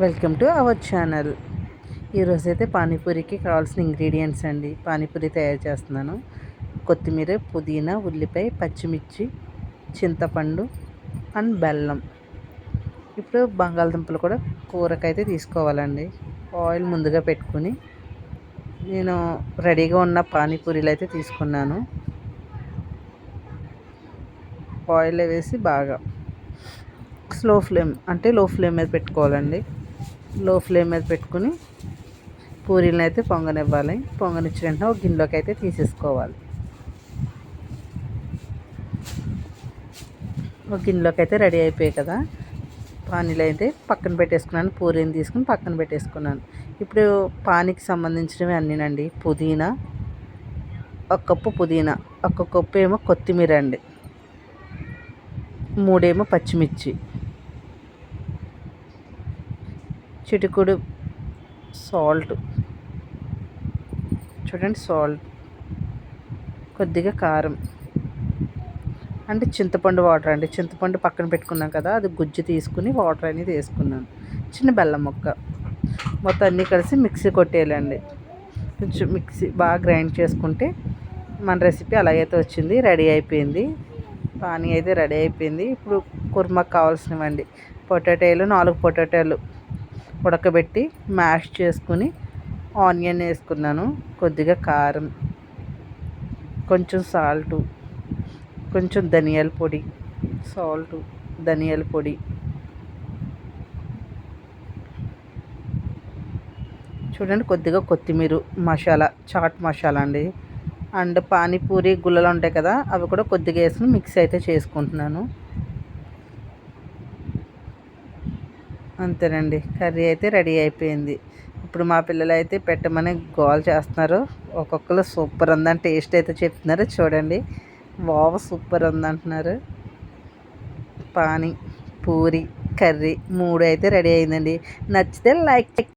Welcome to our channel. ఈరోజైతే పానీపూరికి కావాల్సిన ingredients అండి. పానీపూరి తయారు చేస్తున్నాను. కొత్తిమీర, పుదీనా, ఉల్లిపాయ, పచ్చిమిర్చి, చింతపండు అండ్ బెల్లం. ఇప్పుడు బంగాళదుంపలు కూడా కూరకైతే తీసుకోవాలండి. ఆయిల్ ముందుగా పెట్టుకుని నేను రెడీగా ఉన్న పానీపూరీలు అయితే తీసుకున్నాను. ఆయిల్ వేసి బాగా లో ఫ్లేమ్ మీద పెట్టుకోవాలండి. లో ఫ్లేమ్ మీద పెట్టుకుని పూరీలను అయితే పొంగనివ్వాలి. పొంగనిచ్చిన వెంటనే ఒక గిన్నెలోకి అయితే తీసేసుకోవాలి. ఒక గిన్నెలోకి అయితే రెడీ అయిపోయాయి కదా. పానీలు అయితే పక్కన పెట్టేసుకున్నాను. పూరీని తీసుకుని పక్కన పెట్టేసుకున్నాను. ఇప్పుడు పానీకి సంబంధించినవి అన్నీనండి. పుదీనా, ఒక కప్పు పుదీనా, ఒక కప్పు ఏమో కొత్తిమీర అండి, 3 ఏమో పచ్చిమిర్చి, చిటికుడు సాల్ట్, చూడండి సాల్ట్, కొద్దిగా కారం, అంటే చింతపండు వాటర్ అండి. చింతపండు పక్కన పెట్టుకున్నాం కదా, అది గుజ్జు తీసుకుని వాటర్ అనేది వేసుకున్నాను. చిన్న బెల్లం ముక్క, మొత్తం అన్నీ కలిసి మిక్సీ కొట్టేయాలండి. కొంచెం మిక్సీ బాగా గ్రైండ్ చేసుకుంటే మన రెసిపీ అలాగైతే వచ్చింది. రెడీ అయిపోయింది. పానీ అయితే రెడీ అయిపోయింది. ఇప్పుడు కుర్మాకు కావాల్సినవండి. పొటాటోలు 4 పొటాటోలు ఉడకబెట్టి మ్యాష్ చేసుకుని ఆనియన్ వేసుకున్నాను. కొద్దిగా కారం, కొంచెం సాల్టు, కొంచెం ధనియాల పొడి, సాల్టు, ధనియాల పొడి, చూడండి కొద్దిగా కొత్తిమీర, మసాలా, చాట్ మసాలా అండి. అండ్ పానీపూరి గుల్లలు ఉంటాయి కదా, అవి కూడా కొద్దిగా వేసుకుని మిక్స్ అయితే చేసుకుంటున్నాను. అంతేనండి, కర్రీ అయితే రెడీ అయిపోయింది. ఇప్పుడు మా పిల్లలు అయితే పెట్టమని గోల్ చేస్తున్నారు. ఒక్కొక్కరు సూపర్ ఉందని టేస్ట్ అయితే చెప్తున్నారు. చూడండి, వావ్ సూపర్ ఉందంటున్నారు. పానీ, పూరి, కర్రీ 3 అయితే రెడీ అయిందండి. నచ్చితే లైక్